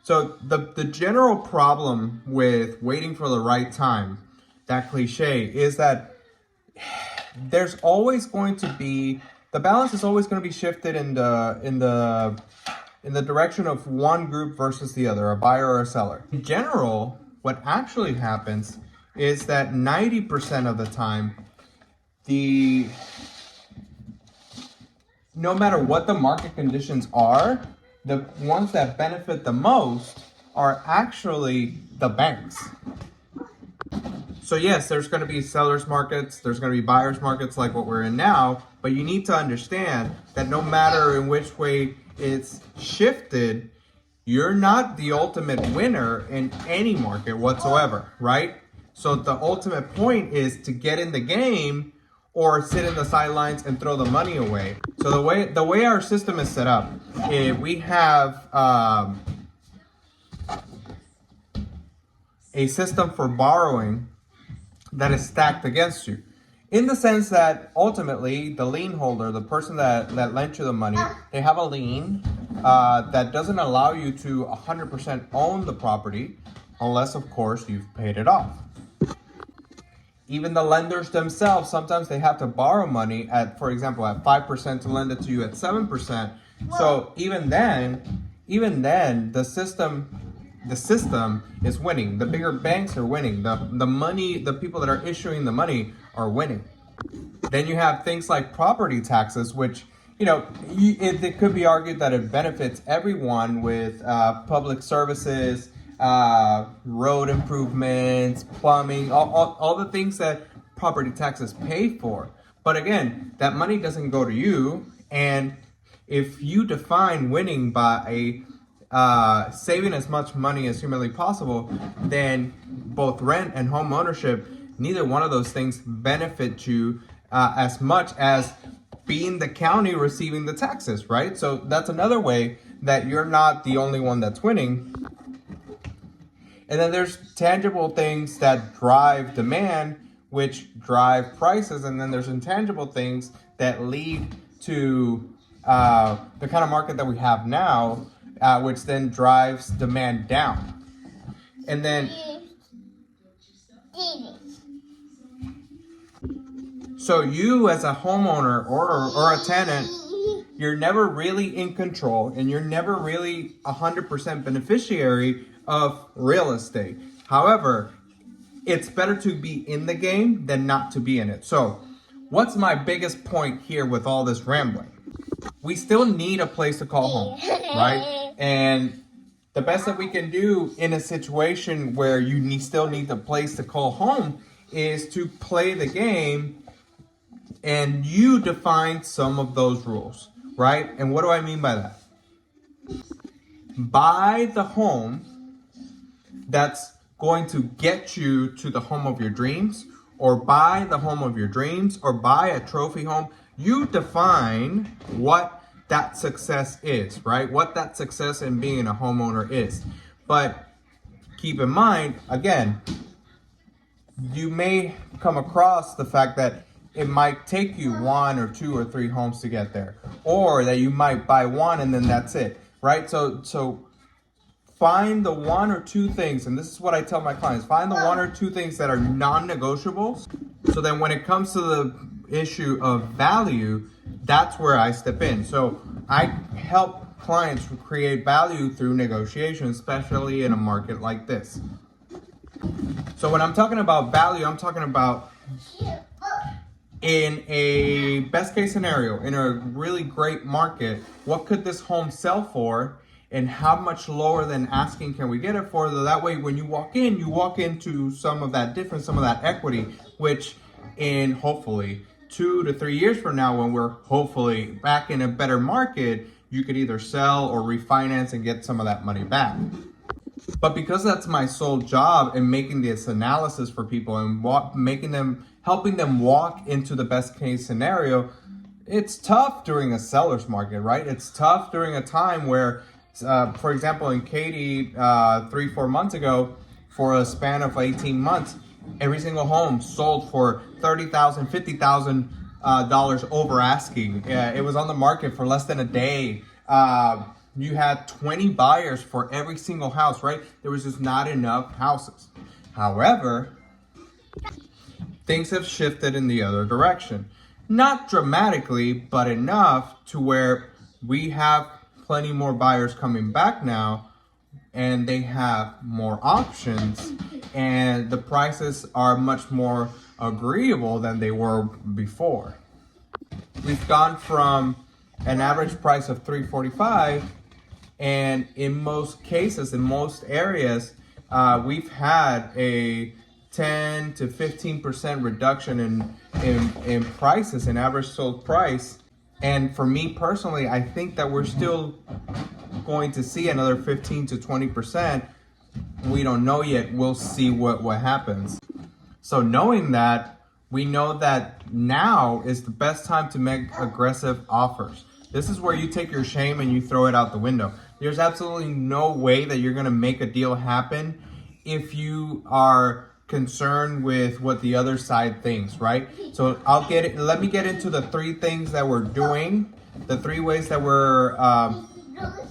So the general problem with waiting for the right time, that cliche, is that there's always going to be, the balance is always going to be shifted in the direction of one group versus the other, a buyer or a seller. In general, what actually happens is that 90% of the time, no matter what the market conditions are, the ones that benefit the most are actually the banks. So yes, there's going to be sellers markets, there's going to be buyers markets like what we're in now, but you need to understand that no matter in which way it's shifted, you're not the ultimate winner in any market whatsoever, right? So the ultimate point is to get in the game or sit in the sidelines and throw the money away. So the way our system is set up, we have a system for borrowing that is stacked against you, in the sense that ultimately the lien holder, the person that lent you the money, they have a lien that doesn't allow you to 100% own the property unless, of course, you've paid it off. Even the lenders themselves, sometimes they have to borrow money at, for example, at 5% to lend it to you at 7%. So even then, the system is winning. The bigger banks are winning. The people that are issuing the money are winning. Then you have things like property taxes, which, it could be argued that it benefits everyone with public services, road improvements, plumbing, all the things that property taxes pay for. But again, that money doesn't go to you. And if you define winning by saving as much money as humanly possible, then both rent and home ownership, neither one of those things benefit you as much as being the county receiving the taxes, right? So that's another way that you're not the only one that's winning. And then there's tangible things that drive demand, which drive prices. And then there's intangible things that lead to the kind of market that we have now, which then drives demand down. And then, so you as a homeowner or a tenant, you're never really in control, and you're never really 100% beneficiary of real estate. However, it's better to be in the game than not to be in it. So what's my biggest point here with all this rambling? We still need a place to call home, right? And the best that we can do in a situation where you still need the place to call home is to play the game, and you define some of those rules, right? And what do I mean by that? Buy the home that's going to get you to the home of your dreams, or buy the home of your dreams, or buy a trophy home. You define what that success is, right? What that success in being a homeowner is. But keep in mind, again, you may come across the fact that it might take you 1 or 2 or 3 homes to get there, or that you might buy one and then that's it, right? So find the 1 or 2 things, and this is what I tell my clients, find the 1 or 2 things that are non-negotiables. So then when it comes to the issue of value, that's where I step in. So I help clients create value through negotiation, especially in a market like this. So when I'm talking about value, I'm talking about in a best case scenario, in a really great market, what could this home sell for? And how much lower than asking can we get it for? So that way, when you walk into some of that difference, some of that equity, which in hopefully 2 to 3 years from now, when we're hopefully back in a better market, you could either sell or refinance and get some of that money back. But because that's my sole job in making this analysis for people and helping them walk into the best case scenario, it's tough during a seller's market, right? It's tough during a time where, for example, in Katy, 3-4 months ago, for a span of 18 months, every single home sold for $30,000, $50,000 over asking. It was on the market for less than a day. you had 20 buyers for every single house, right? There was just not enough houses. However, things have shifted in the other direction. Not dramatically, but enough to where we have plenty more buyers coming back now, and they have more options, and the prices are much more agreeable than they were before. We've gone from an average price of $345, and in most cases, in most areas, we've had a 10 to 15% reduction in prices, in average sold price. And for me personally, I think that we're still going to see another 15 to 20%. We don't know yet. We'll see what happens. So knowing that, we know that now is the best time to make aggressive offers. This is where you take your shame and you throw it out the window. There's absolutely no way that you're gonna make a deal happen if you are concerned with what the other side thinks, right? So let me get into the 3 things that we're doing, the 3 ways that we're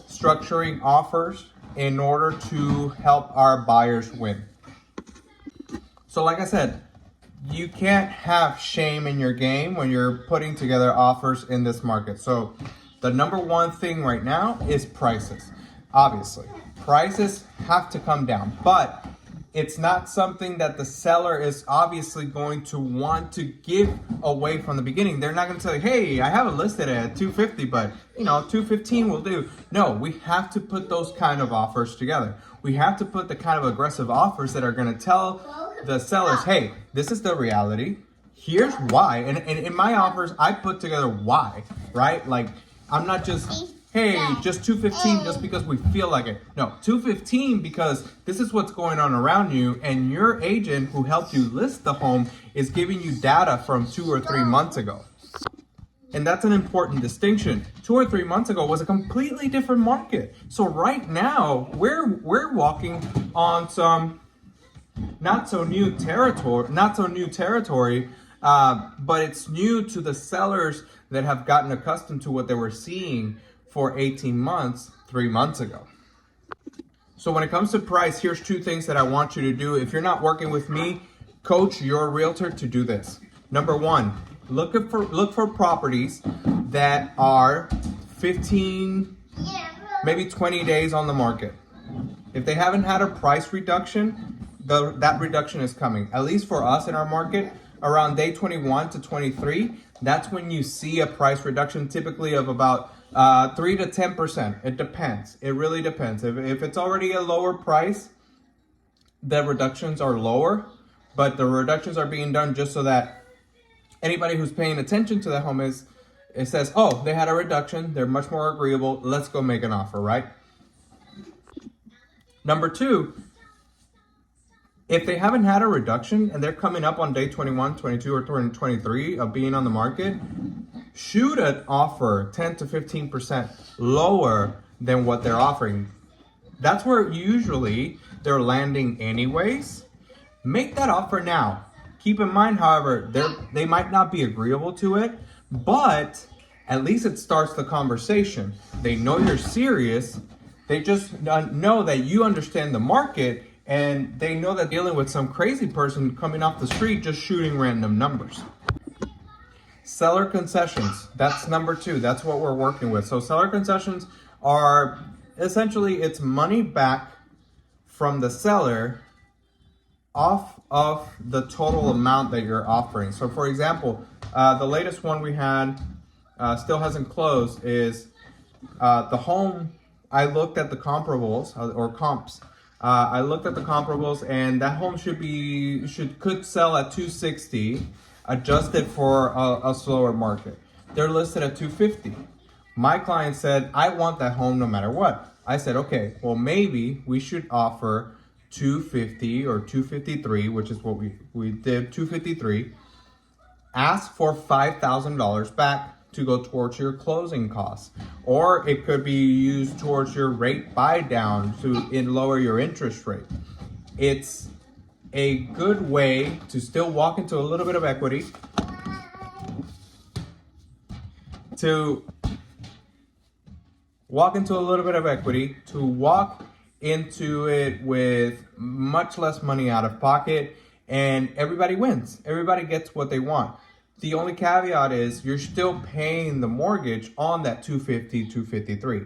structuring offers in order to help our buyers win. So like I said, you can't have shame in your game when you're putting together offers in this market. So the number 1 thing right now is prices. Obviously, prices have to come down, but it's not something that the seller is obviously going to want to give away from the beginning. They're not going to say, hey, I have it listed at $250, but $215 will do. No, we have to put those kind of offers together. We have to put the kind of aggressive offers that are going to tell the sellers, hey, this is the reality. Here's why. And in my offers, I put together why, right? Like, I'm not just, hey, just $215 just because we feel like it. No, $215 because this is what's going on around you, and your agent who helped you list the home is giving you data from 2 or 3 months ago. And that's an important distinction. 2 or 3 months ago was a completely different market. So right now, we're walking on some not so new territory, but it's new to the sellers that have gotten accustomed to what they were seeing for 18 months, 3 months ago. So when it comes to price, here's 2 things that I want you to do. If you're not working with me, coach your realtor to do this. Number 1, look for properties that are 15, maybe 20 days on the market. If they haven't had a price reduction, that reduction is coming. At least for us in our market, around day 21 to 23, that's when you see a price reduction, typically of about 3 to 10%. It depends. It really depends. If it's already a lower price, the reductions are lower, but the reductions are being done just so that anybody who's paying attention to the home it says, oh, they had a reduction. They're much more agreeable. Let's go make an offer, right? Number 2, if they haven't had a reduction and they're coming up on day 21, 22, or 23 of being on the market, shoot an offer 10 to 15% lower than what they're offering. That's where usually they're landing anyways. Make that offer now. Keep in mind, however, they might not be agreeable to it, but at least it starts the conversation. They know you're serious. They just know that you understand the market, and they know that dealing with some crazy person coming off the street just shooting random numbers. Seller concessions, that's number 2. That's what we're working with. So seller concessions are essentially, it's money back from the seller off of the total amount that you're offering. So for example, the latest one we had, still hasn't closed, is the home. I looked at the comparables or comps. I looked at the comparables, and that home could sell at $260, adjusted for a slower market. They're listed at $250. My client said, I want that home no matter what. I said, okay, well, maybe we should offer $250 or $253, which is what we did, $253. Ask for $5,000 back to go towards your closing costs, or it could be used towards your rate buy down to lower your interest rate. It's a good way to still walk into a little bit of equity, walk into a little bit of equity, to walk into it with much less money out of pocket, and everybody wins. Everybody gets what they want. The only caveat is you're still paying the mortgage on that 250, 253.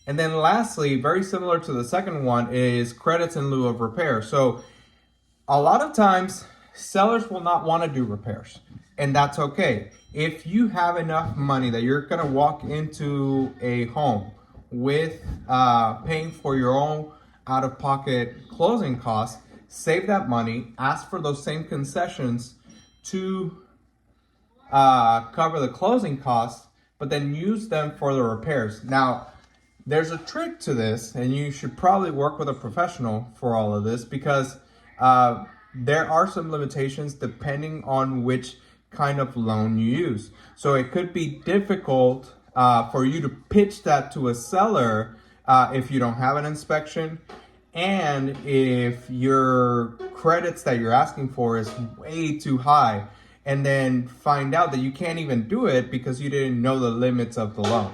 And then lastly, very similar to the second one, is credits in lieu of repair. So a lot of times sellers will not want to do repairs, and that's okay. If you have enough money that you're going to walk into a home with paying for your own out-of-pocket closing costs, save that money, ask for those same concessions to cover the closing costs, but then use them for the repairs. Now, there's a trick to this, and you should probably work with a professional for all of this, because there are some limitations depending on which kind of loan you use. So it could be difficult for you to pitch that to a seller if you don't have an inspection, and if your credits that you're asking for is way too high, and then find out that you can't even do it because you didn't know the limits of the loan.